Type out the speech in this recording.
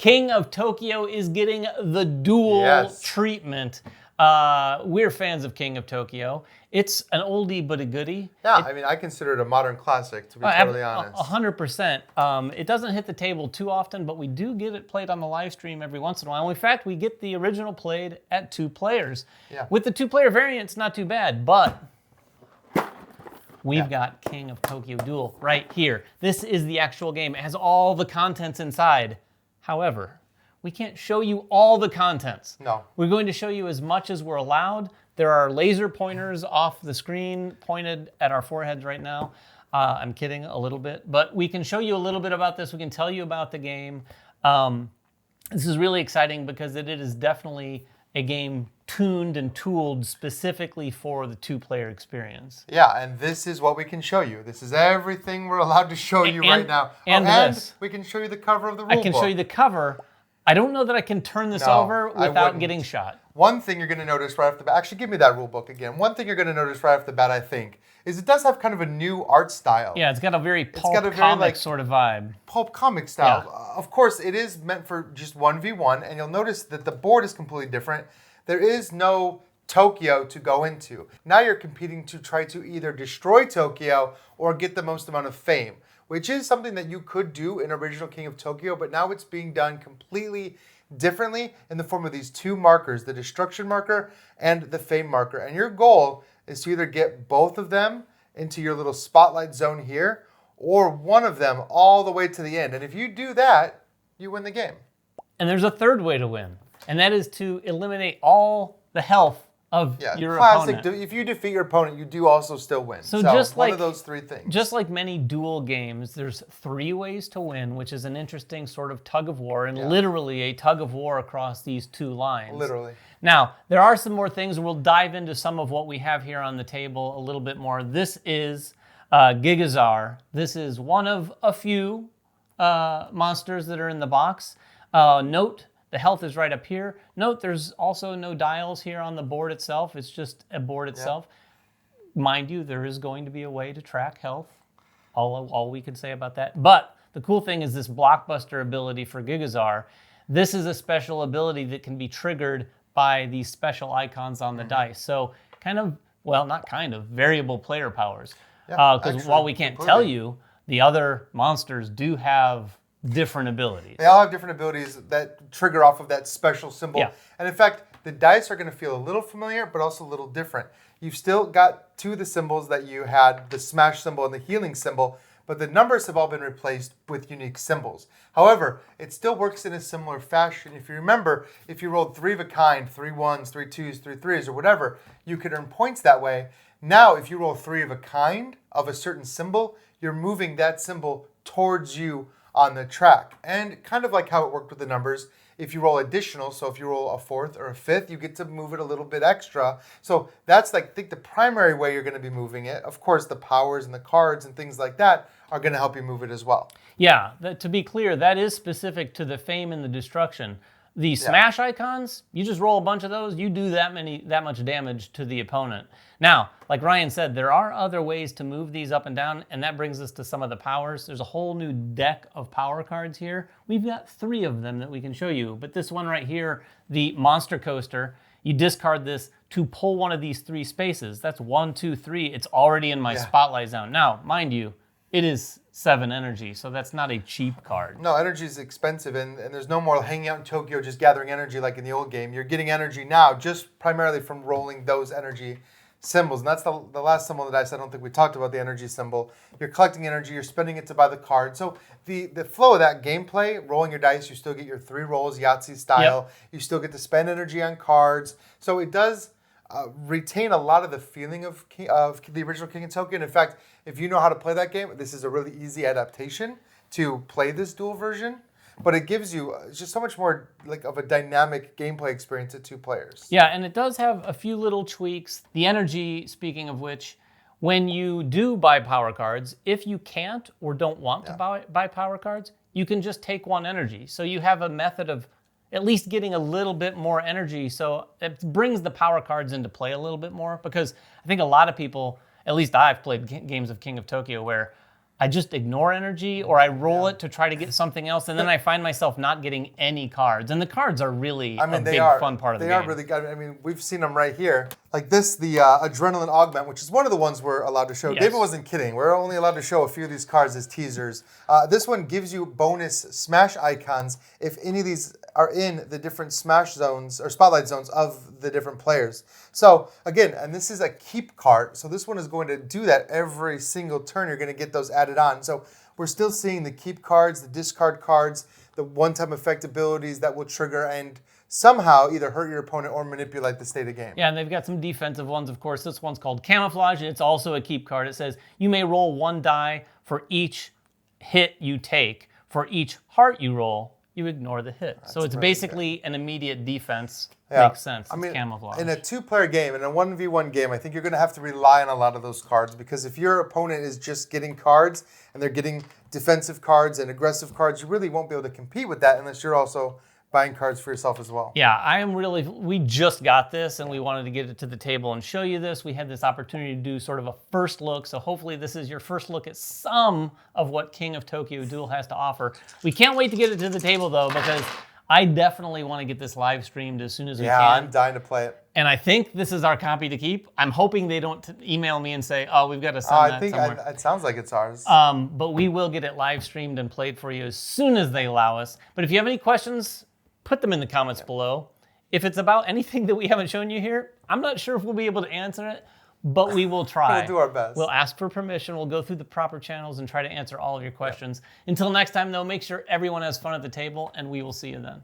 King of Tokyo is getting the duel treatment. We're fans of King of Tokyo. It's an oldie but a goodie. Yeah, I mean, I consider it a modern classic, to be totally honest. 100%. It doesn't hit the table too often, but we do get it played on the live stream every once in a while. In fact, we get the original played at 2 players. Yeah. With the 2-player variant, it's not too bad, but we've got King of Tokyo Duel right here. This is the actual game. It has all the contents inside. However, we can't show you all the contents. No. We're going to show you as much as we're allowed. There are laser pointers off the screen pointed at our foreheads right now. I'm kidding a little bit, but we can show you a little bit about this. We can tell you about the game. This is really exciting because it is definitely a game tuned and tooled specifically for the 2-player experience. Yeah, and this is what we can show you. This is everything we're allowed to show you right now. And we can show you the cover of the rulebook. I can show you the cover. I don't know that I can turn this over without getting shot. One thing you're going to notice right off the bat, actually give me that rule book again. One thing you're going to notice right off the bat, I think, is it does have kind of a new art style. Yeah, it's got a very pulp comic sort of vibe. Pulp comic style. Yeah. Of course, it is meant for just 1v1, and you'll notice that the board is completely different. There is no Tokyo to go into. Now you're competing to try to either destroy Tokyo or get the most amount of fame, which is something that you could do in original King of Tokyo, but now it's being done completely differently in the form of these 2 markers, the destruction marker and the fame marker. And your goal is to either get both of them into your little spotlight zone here, or one of them all the way to the end. And if you do that, you win the game. And there's a third way to win, and that is to eliminate all the health of your opponent. If you defeat your opponent, you do also still win. So just one of those 3 things. Just like many duel games, there's 3 ways to win, which is an interesting sort of tug of war, and literally a tug of war across these 2 lines. Literally. Now, there are some more things. We'll dive into some of what we have here on the table a little bit more. This is Gigazar. This is one of a few monsters that are in the box. Note, the health is right up here. Note, there's also no dials here on the board itself. It's just a board itself. Mind you, there is going to be a way to track health. All we can say about that. But the cool thing is this blockbuster ability for Gigazar. This is a special ability that can be triggered by these special icons on the dice. So kind of, well, not kind of, variable player powers. Because while we can't tell you, the other monsters do have different abilities. They all have different abilities that trigger off of that special symbol. Yeah. And in fact, the dice are going to feel a little familiar, but also a little different. You've still got 2 of the symbols that you had, the smash symbol and the healing symbol, but the numbers have all been replaced with unique symbols. However, it still works in a similar fashion. If you remember, if you rolled 3 of a kind, 3 1s, 3 2s, 3 3s, or whatever, you could earn points that way. Now, if you roll 3 of a kind of a certain symbol, you're moving that symbol towards you on the track. And kind of like how it worked with the numbers, if you roll additional, so if you roll a 4th or a 5th, you get to move it a little bit extra. So that's like, I think the primary way you're going to be moving it. Of course, the powers and the cards and things like that are going to help you move it as well. Yeah, to be clear, that is specific to the fame and the destruction. The smash icons, you just roll a bunch of those, you do that much damage to the opponent. Now, like Ryan said, there are other ways to move these up and down, and that brings us to some of the powers. There's a whole new deck of power cards here. We've got 3 of them that we can show you, but this one right here, the Monster Coaster, you discard this to pull one of these 3 spaces. That's 1, 2, 3. It's already in my spotlight zone. Now, mind you, it is 7 energy, so that's not a cheap card. No, energy is expensive, and there's no more hanging out in Tokyo just gathering energy like in the old game. You're getting energy now just primarily from rolling those energy symbols. And that's the last symbol of the dice. I don't think we talked about the energy symbol. You're collecting energy, you're spending it to buy the card. So the flow of that gameplay, rolling your dice, you still get your 3 rolls, Yahtzee style. Yep. You still get to spend energy on cards. So it does retain a lot of the feeling of the original King of Tokyo. And in fact, if you know how to play that game, this is a really easy adaptation to play this dual version. But it gives you just so much more like of a dynamic gameplay experience at 2 players. Yeah, and it does have a few little tweaks. The energy, speaking of which, when you do buy power cards, if you can't or don't want to buy power cards, you can just take 1 energy. So you have a method of at least getting a little bit more energy. So it brings the power cards into play a little bit more, because I think a lot of people, at least I've played games of King of Tokyo where I just ignore energy or I roll it to try to get something else, and then I find myself not getting any cards. And the cards are really a big fun part of the game. They are really good. I mean, we've seen them right here. Like this, the Adrenaline Augment, which is one of the ones we're allowed to show. Yes. David wasn't kidding. We're only allowed to show a few of these cards as teasers. This one gives you bonus smash icons if any of these are in the different smash zones or spotlight zones of the different players. So again, and this is a keep card. So this one is going to do that every single turn. You're going to get those added on. So we're still seeing the keep cards, the discard cards, the one-time effect abilities that will trigger and somehow either hurt your opponent or manipulate the state of game. Yeah, and they've got some defensive ones, of course. This one's called Camouflage, and it's also a keep card. It says, you may roll 1 die for each hit you take. For each heart you roll, you ignore the hit. So it's really basically an immediate defense. Yeah. Makes sense. It's camouflage. In a 2-player game, in a 1v1 game, I think you're going to have to rely on a lot of those cards, because if your opponent is just getting cards and they're getting defensive cards and aggressive cards, you really won't be able to compete with that unless you're also buying cards for yourself as well. Yeah, we just got this and we wanted to get it to the table and show you this. We had this opportunity to do sort of a first look, so hopefully this is your first look at some of what King of Tokyo Duel has to offer. We can't wait to get it to the table though, because I definitely want to get this live streamed as soon as we can. Yeah, I'm dying to play it. And I think this is our copy to keep. I'm hoping they don't email me and say, oh, we've got to send that somewhere. It sounds like it's ours. But we will get it live streamed and played for you as soon as they allow us. But if you have any questions, put them in the comments below. If it's about anything that we haven't shown you here, I'm not sure if we'll be able to answer it, but we will try. We'll do our best. We'll ask for permission. We'll go through the proper channels and try to answer all of your questions. Until next time, though, make sure everyone has fun at the table, and we will see you then.